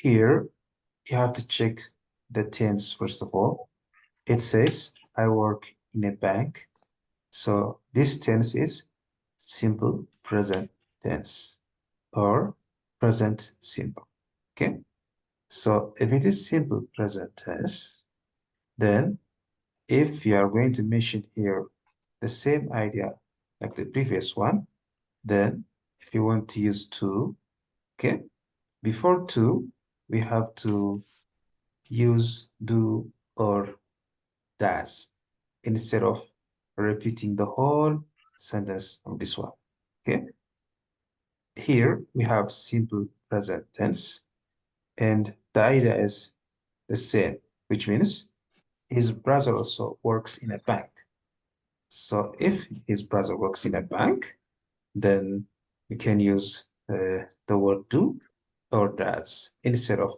here you have to check the tense first of all. It says, I work in a bank. So this tense is simple present tense or present simple. Okay. So if it is simple present tense, then if you are going to mention here the same idea like the previous one, then if you want to use to, okay, before to, we have to use do or does instead of repeating the whole sentence of this one. Okay. Here we have simple present tense, and the idea is the same, which means his brother also works in a bank. So if his brother works in a bank, then we can use the word do or does instead of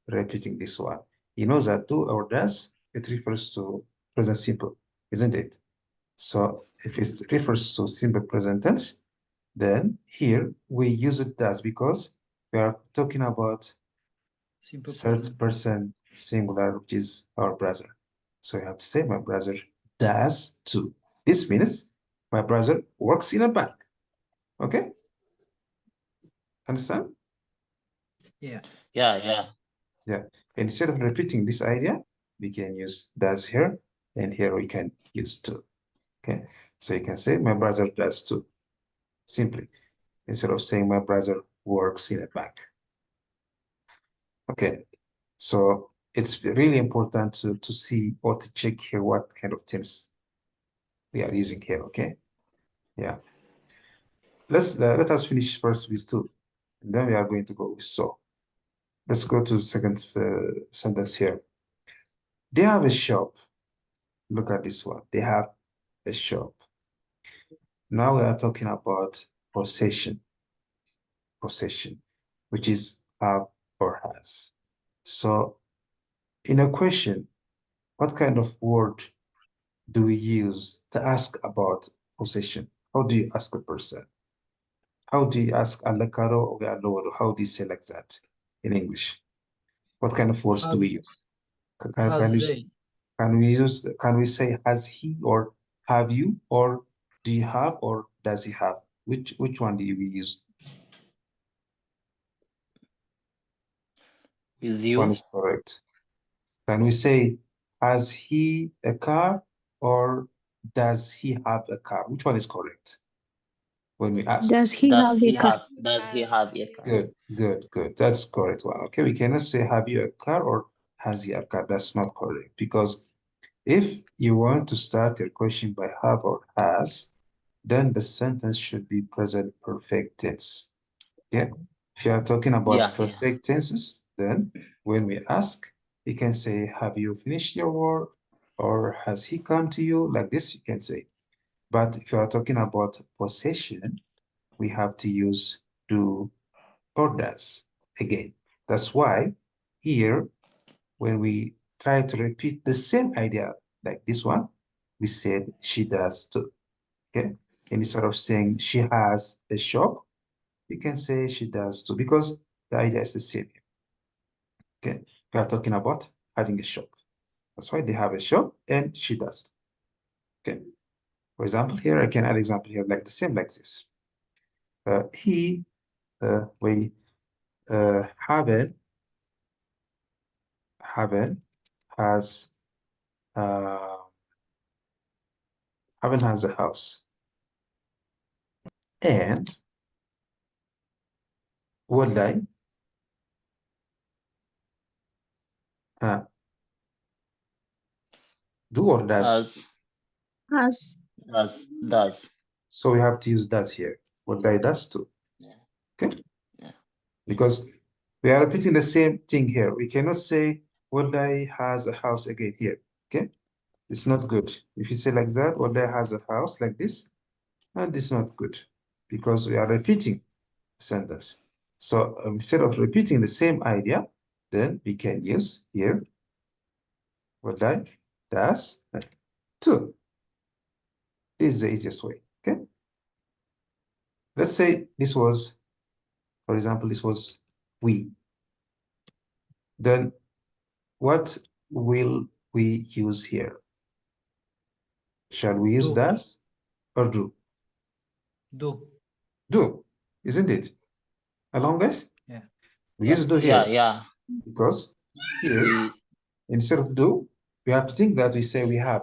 repeating this one. You know that do or does, it refers to present simple, isn't it? So if it refers to simple present tense, then here we use it does because we are talking about Simple third present. person singular, which is our brother. So you have to say my brother does too. This means my brother works in a bank. Okay? Understand? Yeah. Yeah, yeah. Yeah. Instead of repeating this idea, we can use does here, and here we can use to. Okay. So you can say my brother does too. Simply. Instead of saying my brother works in a bank. Okay. So it's really important to see or to check here what kind of tense we are using here. Okay. Yeah. Let us finish first with to, and then we are going to go with so. Let's go to the second sentence here. They have a shop. Look at this one. They have a shop. Now we are talking about possession, which is have or has. So in a question, what kind of word do we use to ask about possession? How do you ask a person? How do you ask Alakaro or Aloro? How do you say like that in English? What kind of words do Has, we use? has they. Can we say has he or have you or do you have or does he have? Which one do you use? With Which one you. is correct? Can we say has he a car or does he have a car? Which one is correct when we ask? Does he have a car? Does he have a car? Good. That's correct one. Okay, we cannot say have you a car or has he a car. That's not correct because if you want to start your question by have or has, then the sentence should be present perfect tense. Yeah. If you are talking about Yeah, yeah. perfect tenses, then when we ask, you can say, have you finished your work? Or has he come to you? Like this, you can say. But if you are talking about possession, we have to use do or does again. That's why here, when we try to repeat the same idea like this one, we said she does too. Okay. And instead of saying she has a shop, you can say she does too, because the idea is the same. Okay. We are talking about having a shop. That's why they have a shop and she does. Okay. For example, here I can add example here like the same like this. We Haben has uh Haben has a house. And Wallahi uh, do or does. Has, Has. does. So we have to use does here. Wallahi does too. Yeah, Okay. yeah. Because we are repeating the same thing here. We cannot say Wallahi has a house again here. Okay. It's not good. If you say like that, Wallahi has a house like this, and it's not good because we are repeating the sentence. So instead of repeating the same idea, then we can use here Wallahi does too. This is the easiest way. Okay. Let's say this was, for example, this was we. Then what will we use here? Shall we use Do. does or do? Do. Do, isn't it? Along guys? Yeah. We Yeah. use do Yeah, here yeah. because here, We instead of do, we have to think that we say we have.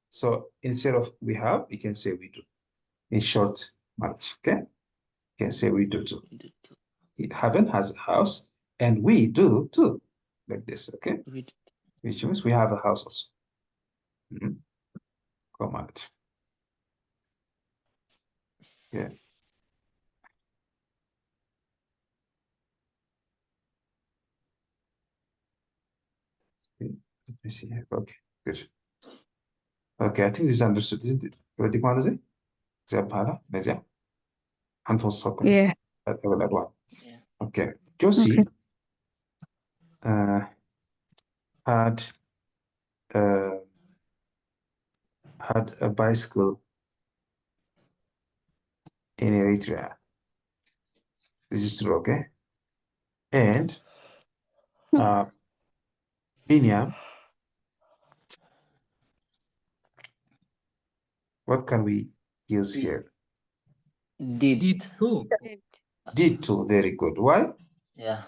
So instead of we have, we can say we do. In short marriage, okay? You can say we do too. Heaven has a house, and we do too. Like this, okay? we Which means we have a house also. Command. Yeah. Let me see here. Okay, good. Okay, I think this is understood, isn't it? Ready, Kwanazi? Zabala, Nezia. Anton Sokon. Yeah. yeah. Okay. Josie Okay. had uh, had a bicycle in Eritrea. This is true, okay? And Binyam, what can we use We here? Did too. Did too, very good. Why? Yeah.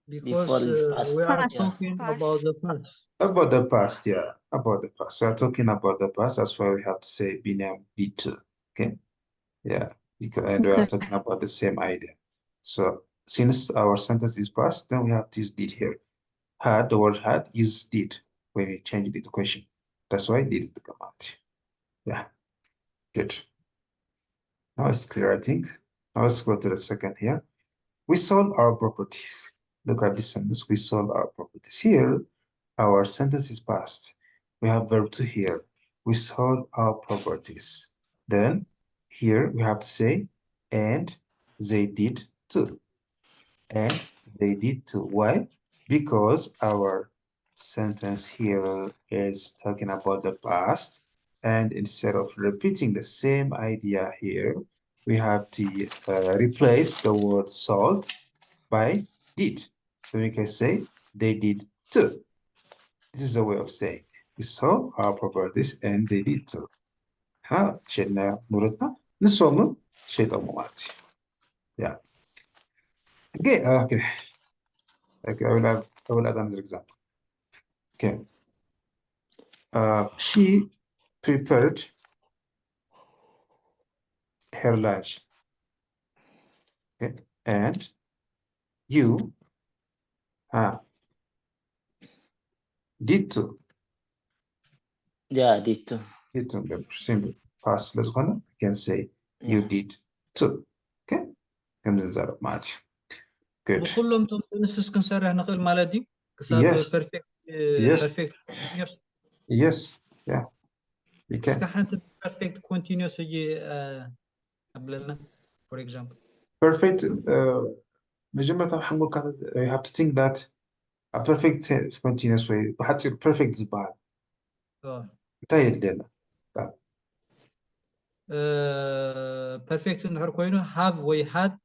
Because Before is past. we are Past. Yeah. talking about the past. About the past, yeah. About the past. So we're talking about the past. That's why we have to say Binyam did too. Okay. Yeah. Because, and we are Okay. talking about the same idea. So since our sentence is past, then we have to use did here. Had, the word had, use did when we change it to question. That's why did is the command. Yeah. Good. Now it's clear, I think. Now let's go to the second here. We solve our properties. Look at this sentence. We solve our properties. Here, our sentence is past. We have verb to here. We solve our properties. Then here we have to say, and they did too. And they did too. Why? Because our sentence here is talking about the past. And instead of repeating the same idea here, we have to replace the word salt by did. So we can say they did too. This is a way of saying we saw our properties and they did too. ها شلنا نورتنا نصوم شيء طموحاتي. Yeah. Okay. Okay. I will add another example. Okay. She prepared her lunch. Okay. And you did too. Yeah, did too. Did too. Simple. Past. Let's go. You can say you Yeah. did too. Okay. كم زاد ماتي. Good. وكلهم تنسس كنسرح نقل مالدي كساب Yes. بيرفكت Yes. بيرفكت Yes. Yeah. You بس can. كحنت بيرفكت كونتينيوس يجي قبلنا for example. Perfect. مجمع حنقول كذا. You have to think that a perfect continuous way. وحتى perfect زبال. تايد لنا. بيرفكت نحر كوينو have we had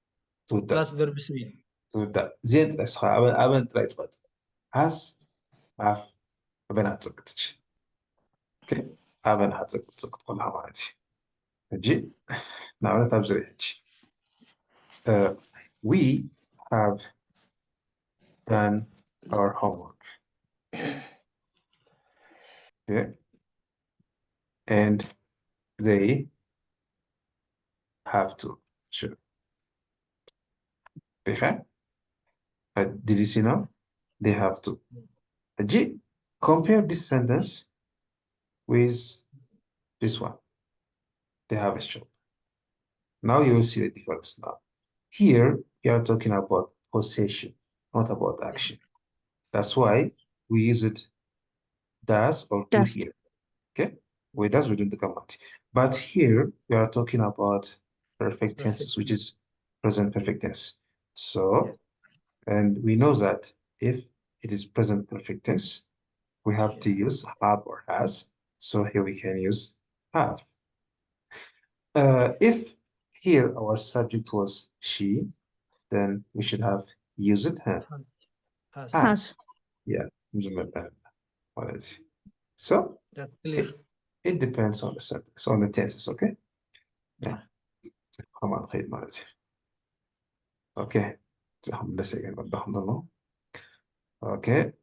تودا. plus verb 3. تودا. زين أسخا. أبن تراي صوت. has have أبن هتسقطش. Okay. أبن هتسقط كل حواراتي. جي. نعمل تبصرة. We have done our homework. Okay. And they have to. Sure. Okay. Did you see now? They have to. G. Compare this sentence with this one. They have a shop. Now you will see the difference now. Here, we are talking about possession, not about action. That's why we use it does or do Does. here. Okay? We does, we do the command. But here, we are talking about perfect tenses, which is present perfect tense. So, and we know that if it is present perfect tense, we have to use have or has. So here we can use have. If here our subject was she, then we should have used her. has. Yeah, so That's clear. it depends on the sentence, on the tenses, okay? Yeah. Come on, خير مالتي. Okay. Okay.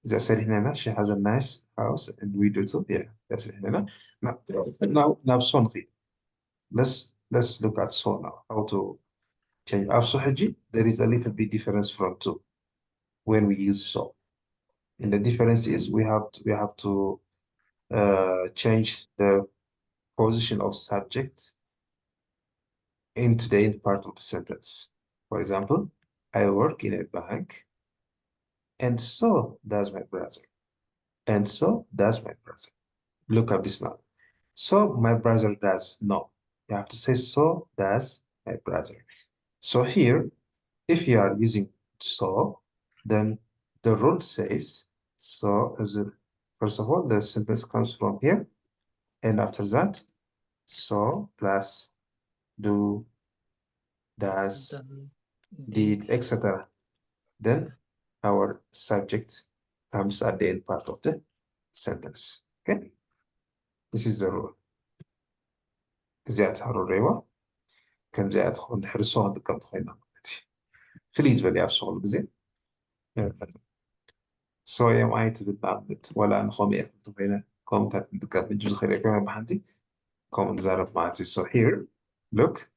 As I said هنا, she has a nice house and we do too. Yeah, that's it هنا. Now صنغي. Let's look at so now. How to change. After there is a little bit difference from to when we use so. And the difference is we have to change the position of subject into the end part of the sentence. For example, I work in a bank, and so does my brother. And so does my brother. Look up this now. So my brother does. No, you have to say so does my brother. So here, if you are using so, then the rule says so. First of all, the sentence comes from here, and after that, so plus do, does, did, etc. Then our subject comes at the end part of the sentence. Okay, this is the rule. زيادة الريوة كم زيادة خون حرصوا عند كم تخينا فليز بلي أفسول بزين so am I to بالبعض ولا أنا خامي أكل تخينا كم تكم بجوز خير كم بحنتي كم نزارب معتي so here look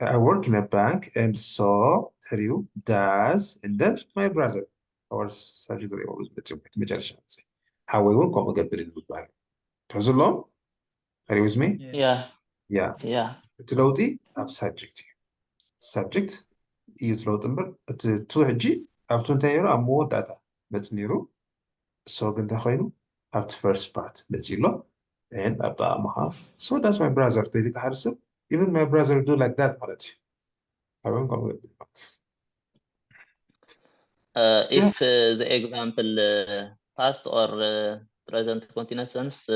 I work in a bank and so Harry does and then my brother or Sagittarius always major chance how we won't come again بالبعض تهزلهم are you with me yeah تلودي أب subject يتلوت نمبر توهجي أبتون تايرو أمو داتا بتنيرو so كنت خاينو up to first part بتزيلو and أبدا أمها so that's my brother تيجي كهرسب even my brother do like that مالتي I won't come with it If the example past or present continuous tense,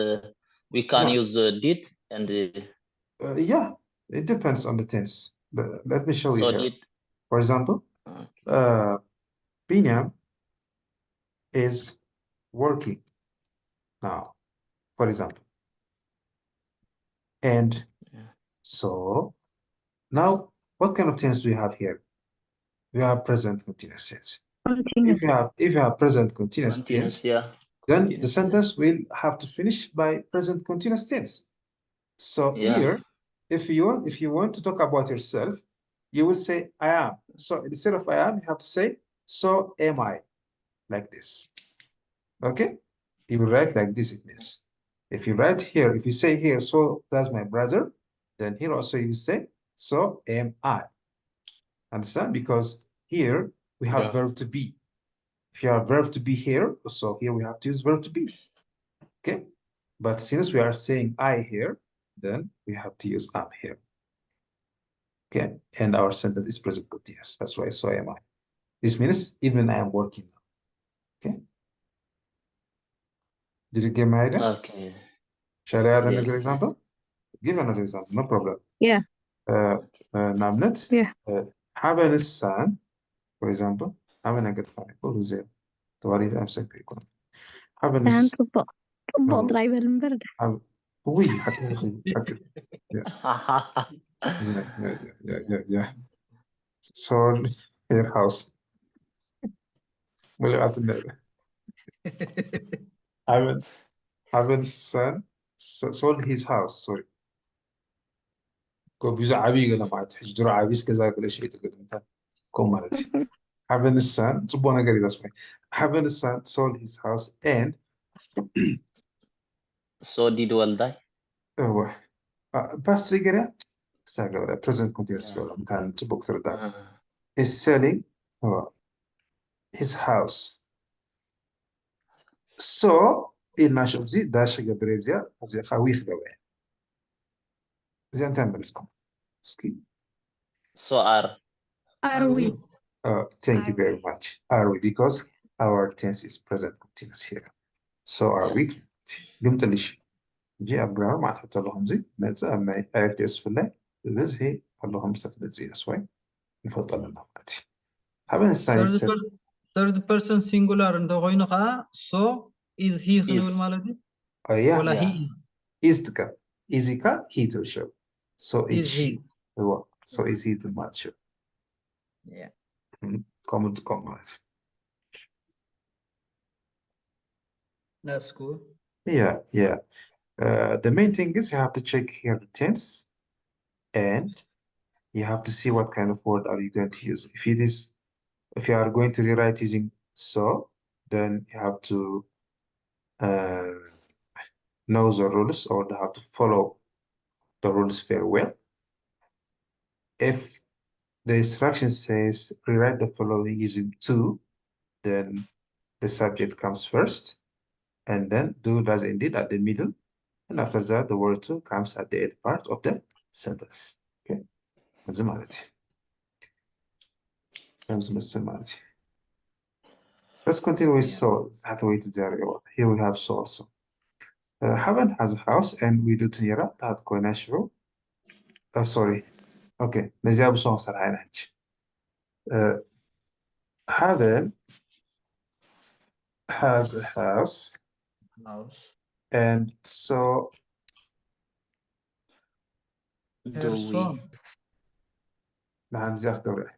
we can use did and yeah, it depends on the tense. But let me show you so here. did. For example, Binyam is working now, for example. And so now, what kind of tense do you have here? We have present continuous tense. If you have present continuous tense, then the sentence will have to finish by present continuous tense. So here, if you want to talk about yourself, you will say I am. So instead of I am, you have to say so am I, like this. Okay? You will write like this, it means. If you write here, if you say here, so that's my brother, then here also you say so am I. Understand? Because here we have verb to be. If you have verb to be here, so here we have to use verb to be. Okay? But since we are saying I here, then we have to use am here. Okay? And our sentence is present continuous. That's why so am I. This means even I am working now. Okay? Did you get my idea? Okay. Shall I add another example? Give another example, no problem. Yeah. Namnet. Yeah. Haben السان, for example. Haben أقدر أقول زي تواريخ أمسك يكون. Haben السان. طبق درايفر المبردة. وي حق حق. Yeah. So your house. ملغات النبي. Haben السان sold his house. Sorry. كو بيزا عبي قال ما تحجر عبيس كذا كل شيء تقول أنت كم مرتي. Haben السان تبغى أنا قريب اسمه. Haben السان sold his house and so did والدي. هو past trigger ساقة present continuous مثلا تبغى ترد is selling his house. So il ناشف زي داش قبريب زي أو زي خويخ قبريب زي أنت عملسكم. So are we? Thank you very much. Are we? Because our tense is present continuous here. So are we? قمت ليش؟ جي أبغى ما تحط لهم زي نزع ما أكتس في الله بس هي اللهم ستبدأ زي أسوأ يفضل لنا ماتي. حابين الساينس third person singular እንተኮይኑ ከዓ so is he ክንብል Is. ማለት እዩ yeah ولا he Yeah. is is تكا is كا he تشو so is is she he هو so is he تماشي yeah كم ماشي that's cool yeah the main thing is you have to check here the tense and you have to see what kind of word are you going to use. If you are going to rewrite using so, then you have to know the rules or have to follow the rules very well. If the instruction says rewrite the following using to, then the subject comes first, and then do does indeed at the middle, and after that the word to comes at the end part of the sentence. Okay. Let's continue with Yeah. so. Here we have so also. Haven has a house and we do Tunira that Koinashiro. Sorry. Okay. Naziab song Sarhanach. Haven has a house house and so Do we? person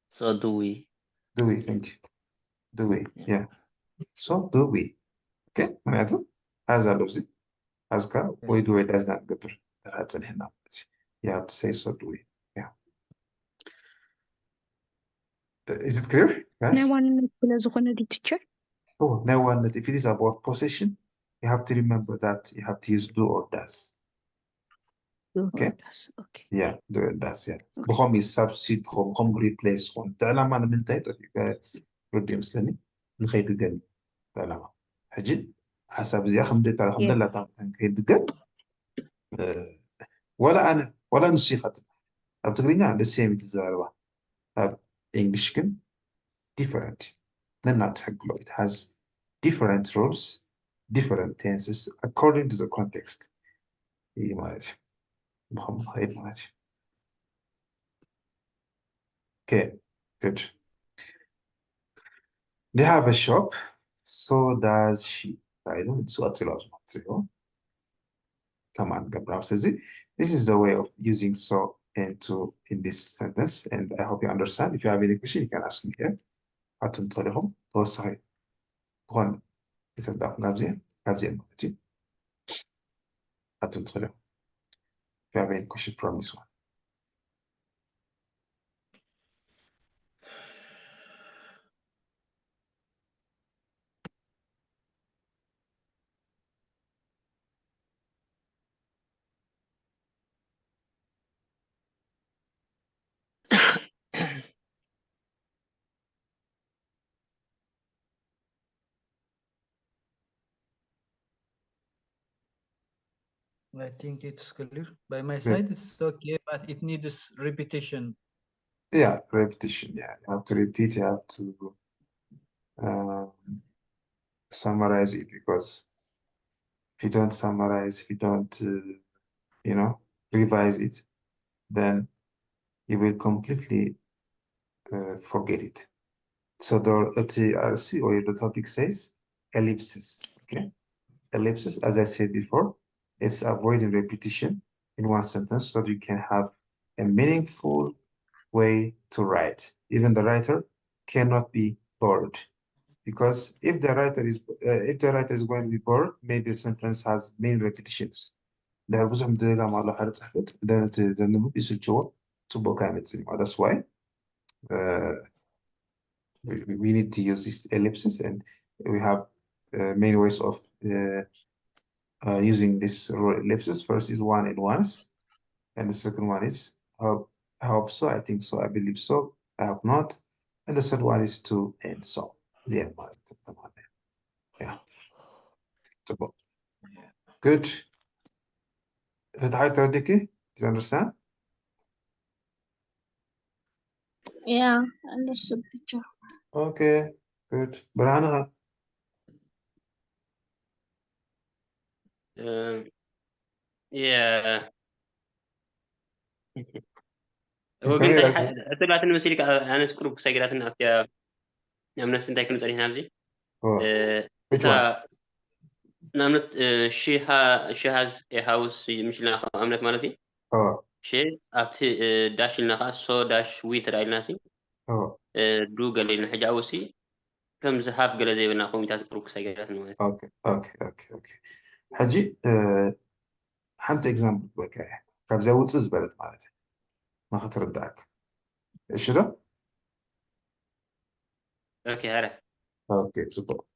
So do we? do we think? Do we? Yeah. So do we? Okay. معناته هذا لفظي هذا we do it does not قبر that's in هنا. You have to say so do we. Yeah. Is it clear, guys? Now one ዝኾነ the teacher. Oh, now one that if it is about possession, you have to remember that you have to use do or does. Okay. Okay. Yeah, do or does. Yeah. Okay. بخوم substitute بخوم replace خون تعلم أنا من تايت ردي مسلني نخيد جن تعلم حجد حسب زي أخم دي تعلم Yeah. لا تعلم نخيد جن ولا أنا ولا نصيحة أبتقرينا عند السيم تزاروا English can different. Then not حق it has different rules, different tenses according to the context. إيه مالتي بخم هاي مالتي. Okay, good. They have a shop, so does she. I know it's what's a lot of material. Come on, Gabriel says it. This is the way of using so and to in this sentence, and I hope you understand. If you have any question, you can ask me here. هاتون طريقهم توصحي هون إذا بدكم قابزين مالتي هاتون طريقهم. If you have any question from this one. I think it's clear by my Good. side it's okay but it needs repetition Yeah, repetition. Yeah, you have to repeat. You have to summarize it because if you don't summarize, if you don't, you know, revise it, then you will completely forget it. So the TRC or the topic says ellipsis. Okay, ellipsis, as I said before, it's avoiding repetition in one sentence so that you can have a meaningful way to write. Even the writer cannot be bored. Because if the writer is going to be bored, maybe the sentence has many repetitions. There was some that's why we need to use this ellipsis, and we have many ways of using this ellipsis. First is one and once, and the second one is I hope so, I think so, I believe so, I hope not, and the third one is two and so. Yeah. Good. فتحت ردك? Do you understand? Yeah, understood teacher. Okay, good. Brana, Yeah. هو كمل قلت لازم طلعت المسيرك أنا سكروب سجلات نعطيها نعمل سنتين كنت عليها نبزي اه which one تا نعمل she has a house مش لنا عملت مالتي اه she أفتي داش لنا so dash we ترى ناسي اه دو قال لنا حاجة أوسي كم زهاف قال زي بنا قوم تاسكروب سجلات نوعي اوكي حجي حنت اكزامبل بكاية كابزا وتصز بلد مالتي ما خطر الدعك ايش ده أوكي هلا اوكي زبط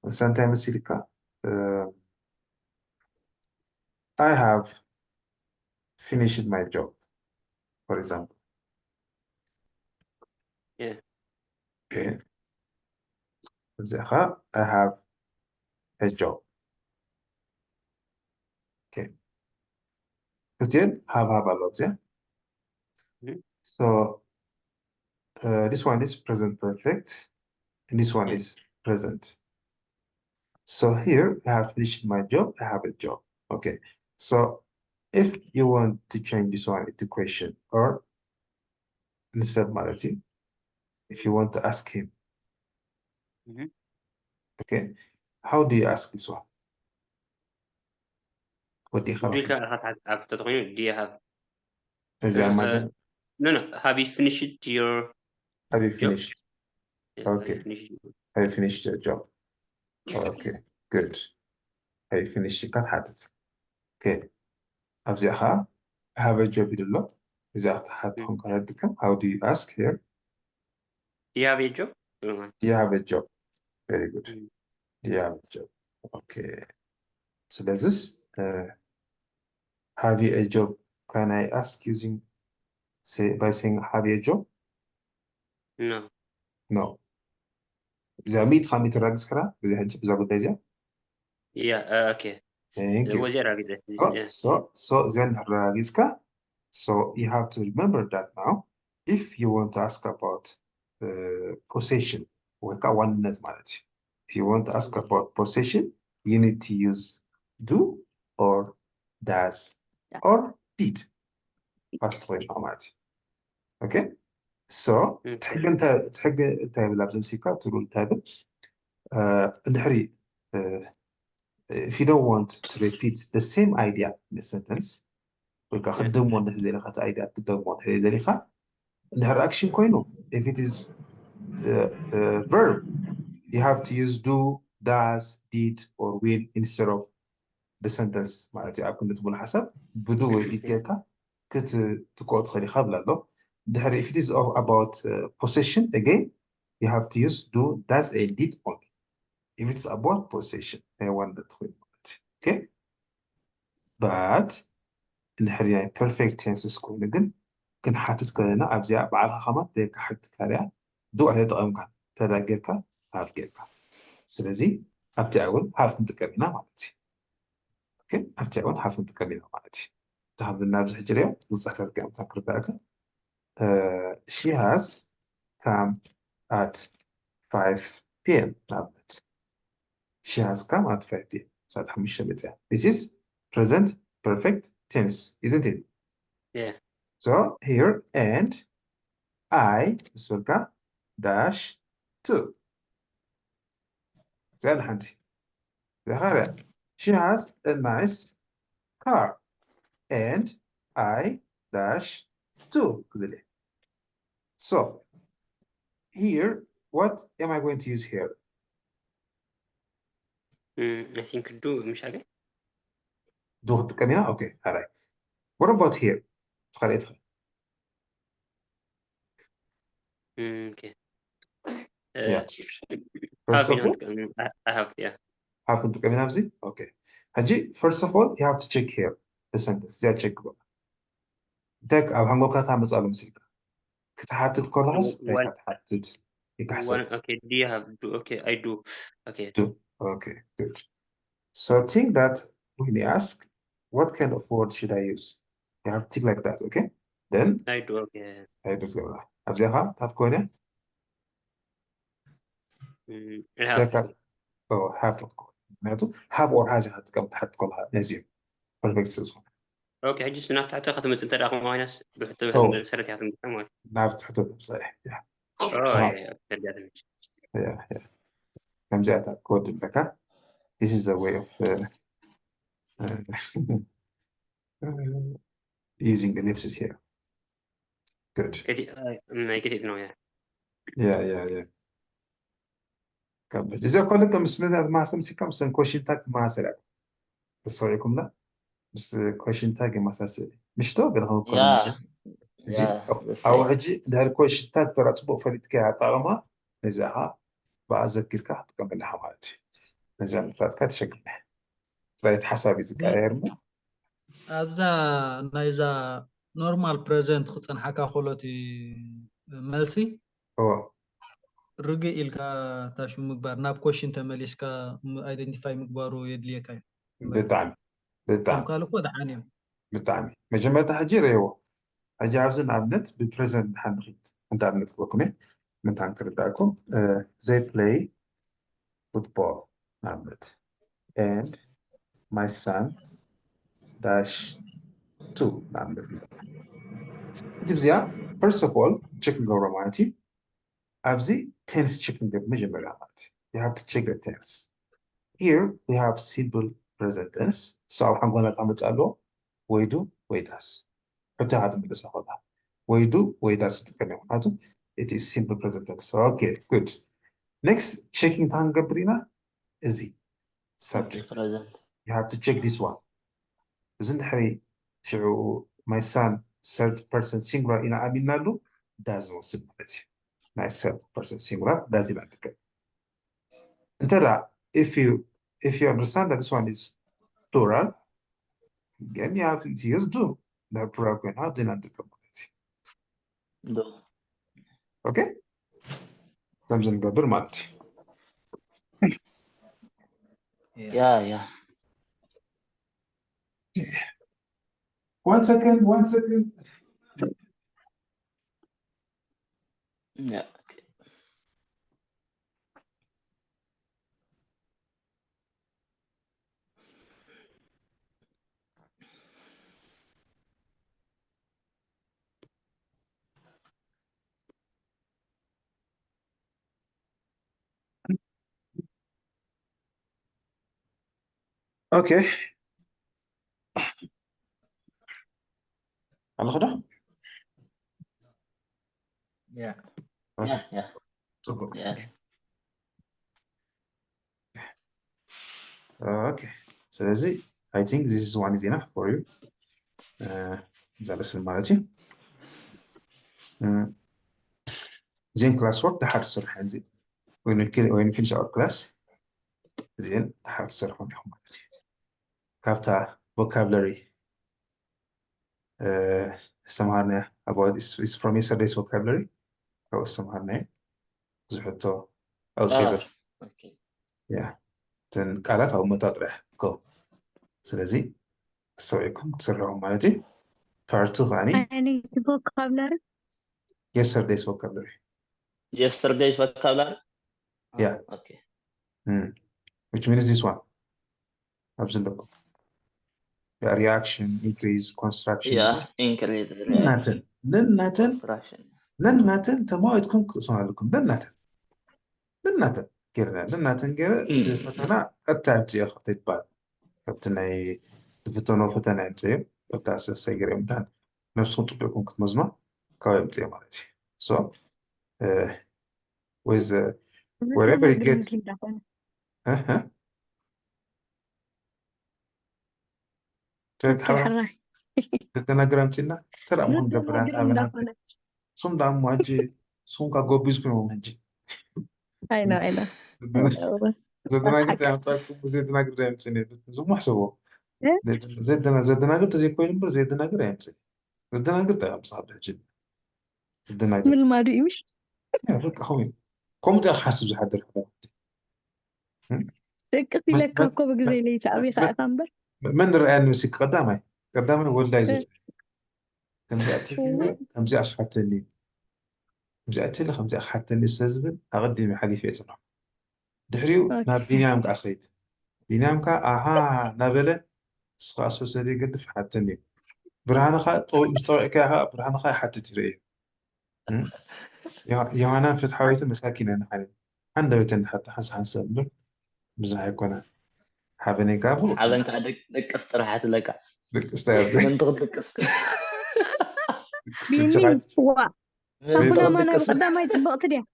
سنتين مسيليكا I have finished my job for example yeah okay I have a job okay have a lot yeah so this one is present perfect and this one is present. So here I have finished my job, I have a job. Okay. So if you want to change this one into question or instead narrative, if you want to ask him, okay, how do you ask this one? What do you have قلت to لك تتغير do you have is your mother? no have you finished your Have you job finished? yeah, have you Okay. finished Have you finished your job? Okay, good. Have you finished cut it? Okay. أبزعها have a job يدلو إذا حتهم كم how do you ask here? do you have a job Do you have a job? Very good. Do you have a job? Okay. So there's this have you a job? Can I ask using say by saying have you a job? no No. إذا ميت خامي تراجس كلا إذا هجيب إذا قلت إذا yeah okay thank you. was it yeah So then ragiska. So you have to remember that now. If you want to ask about possession, if you want to ask about possession, you need to use do or does or did. First way format. Okay. So تحب انت بلعب مسيكا تقول تابل الحري if you don't want to repeat the same idea in a sentence وكخدم وانت دليخة idea قدام وانت دليخة the action كوينو if it is the verb you have to use do does did or will instead of the sentence معناتها أكون تقول حسب بدو ويديد كيكا كت تقعد خلي خبلا له if it is about possession again you have to use do does and did only if it's about possession I want that okay but الحرية perfect tense كون كن حاتت كلنا أبزع بعضها خمات ديك حد كاريا دو أهل تقوم ترى جيركا هاف جيركا سلزي أبتي أول هاف نتكلمنا مالتي أوكي أبتي أول هاف نتكلمنا مالتي تهم النابز حجرية وزخر كام تذكر ذاك she has come at 5 p.m. نابت she has come at 5 p.m. ساعة حمش شبتها this is present perfect tense isn't it yeah so here and I circa dash 2 زي الحنتي the she has a nice car and I dash 2 clearly. So here what am I going to use here I think do مش عارف ضغط كاميرا okay alright what about here خلي ادخل okay yeah have first of all I have yeah have ضغط كاميرا بزي okay هجي first of all you have to check here the sentence زي check بقى داك أو هنقول كاتها مسألة مسيكا كتحدد كلهاس one كتحدد يكحسن okay do you have do okay I do okay do okay good so think that when you ask what kind of word should I use you have to think like that okay then I do okay I don't know أبزيها تاتكوينة I have ذاك to أو have not كون معناته have or has هتكم تحت كلها نزيم perfect سيزون اوكي حجي سنة تحت خدمة انت رقم ماينس بحتى أو سرت يعطي مكان نعرف تحطه بصحيح اوه تمام يا ترجع دمج yeah. كم جاءت كود لك this is a way of uh, using ellipses here good كده نو يعني yeah كم جزء كله كم اسمه ما سمسي كم سن question tag ما سرع بس رأيكم لا بس question tag ما ساسي مش توقع هو كلام جي yeah, the أو same. هجي ده question tag ترى تبغى فريد كه طالما نجاها بعذكر كه تكمل حماتي نجان فات كات شكل تلاقي حسابي زكاير ኣብዛ ናይዛ ኖርማል ፕሬዘንት ክፀንሓካ ከሎቲ መልሲ هو ርግእ ኢልካ ታሹ ምግባር ናብ ኮሽን ተመሊስካ ኣይደንቲፋይ ምግባሩ የድልየካ እዩ بتعني ከም بتعني ካልእ ኮ ድሓን እዮም بتعني مجمع حجي ريو حجي عاوزين عبنت ببريزنت حنخيت انت عبنت بكوني من تانك ترداكم they play football عبنت and my son dash two عبنت جيب زيا first of all checking over مالتي عاوزي tense checking the مجمع مالتي you have to check the tense here we have simple present tense so I'm gonna تعمل ألو ويدو ويداس حتى هذا من الأسئلة ويدو ويداس تتكلم هذا it is simple present tense okay good next checking تان قبرنا is it subject Present. you have to check this one زين حري شعو my son third person singular إن عملنا له does not simple my third person singular لازم أتكلم انت لا if you understand that this one is plural again you have to use do the plural can how do not Do. okay comes in قبل مالتي Yeah. one second Yeah. okay على خده yeah okay Yeah. تفضل. Yes. okay ስለዚህ I think this is one is enough for you إذا بس مالتي زين class work ده حد الصراحة زين when finish our class زين ده حد الصراحة مالتي كابتا vocabulary استمعنا about is from yesterday's vocabulary أو استمعنا زحته أو تيزر Okay. yeah تن قالت أو متاطرح go ስለዚህ سويكم تسرعوا مالتي part 2 يعني يعني vocabulary yesterday's vocabulary Yesterday's vocabulary. Yeah. Okay. which means this one أبزن لكم the reaction increase construction Yeah. Increase نناتن نناتن construction. نناتن تما تكون صنع لكم نناتن كيرنا نناتن كير تفتنا التعبت يا أخي تبان كابتناي تفتنا فتنا أنت التاسف سيجري مدان نفس كنت بكون كنت مزمع كاي أنت مالتي so with wherever you get ها ترى حرام بدنا جرامتنا ترى مهم قبلات أبنا سون دام واجي سون كاغو بيسكو مهجي I know زدنا قلت يا متاكم زدنا قلت يا متسني زو محسبه زدنا قلت زي كوين بر زدنا قلت يا متسني زدنا قلت يا مصاب جد زدنا قلت من ما مش يا بك اخوي كم تاخ حاسب زي حد الحدا ركزي لك كوكو بجزي لي تعبي خاطر أمبر من رأى المسك قدامي ولا يزد كم زأتي كم زي أشحتني كم زأتي لي كم زي أشحتني استزبل أقدم حاجة في اسمه دحريو نابيني عمك أخيت بينامك أها نابلة سخاصو سدي قدف حتني برهان خا طوي مستوى كها برهان خا حتى تري يا أنا فتح حويت مساكين أنا حالي عند بيتنا حتى حنسب بزح يكون حابني قابل حابن كدك استراحة لك لك استعد من تغدك بينين وا ليس. أقول ما أنا قدام ما يتبقى تدي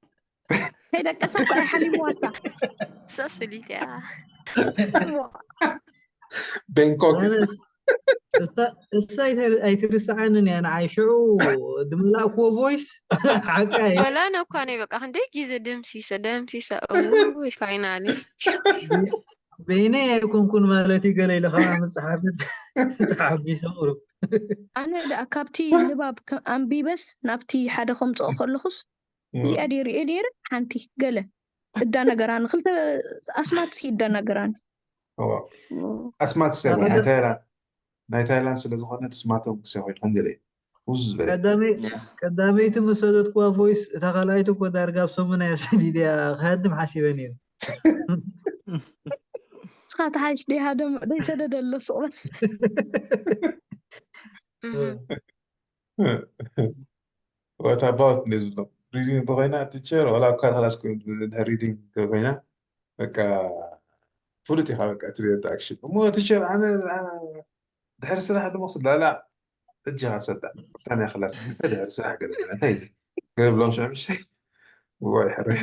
هيدا كسبك أي حلي مواسع سأسوليك بانكوك أنا أيترسعنني أنا عايشو دملا كو فويس حكاية ولا أنا كان بقى عندي جيزة دمسيسة أوه فاينالي بيني يكون مالتي قال لي خامس حافظ تحبي صورو أنا دا أكابتي نباب أمبي بس نبتي حدا خمس آخر لخص زي أدير حنتي قال دا نقران خلت أسمات سيد دا نقران هو أسمعت سير ناي تايلاند سلازخونة تسمعتهم سيهوي هنجلي وز بلي قدامي تمسدت كوا فويس تغلايتو كوا دارقاب سومنا يا سيدي دي خادم حاسبانير سخات عايش دي هذا دي سدد اللصق What about this? Reading بغينا teacher ولا كان خلاص كنت reading بغينا بكا فلتي حالك أتريد أكشن مو teacher أنا دحر سنة هذا مقصد لا الجهة صدق تاني خلاص دحر سنة كده أنا تايزي قبل لو مش عامل شيء واي حريش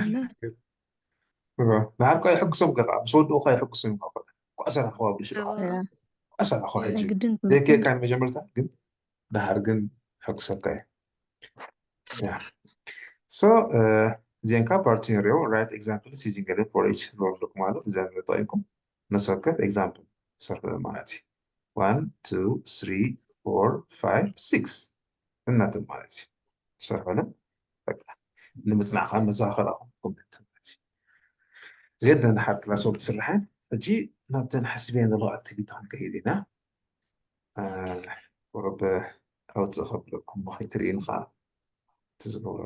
نعرف كاي حق سمك مش ودو كاي حق سمك أسرع أخوة بلش أسرع أخوة هجي قدنت ده كي كان مجملته قد دحر قد حق سمك yeah. So, زين كبارتين ريو write examples using a for each role look ماله زين بطايقكم نسوكر example صرف مالتي 1 2 3 4 5 6 النات مالتي صرف لنا نمسنا خان آخر أخو كومنت مالتي زيادة نحب كلاس وقت سرحان فجي نبدأ حسبين الله activity عن كهيدنا ورب أو تخبركم مخيترين خان تزغلوا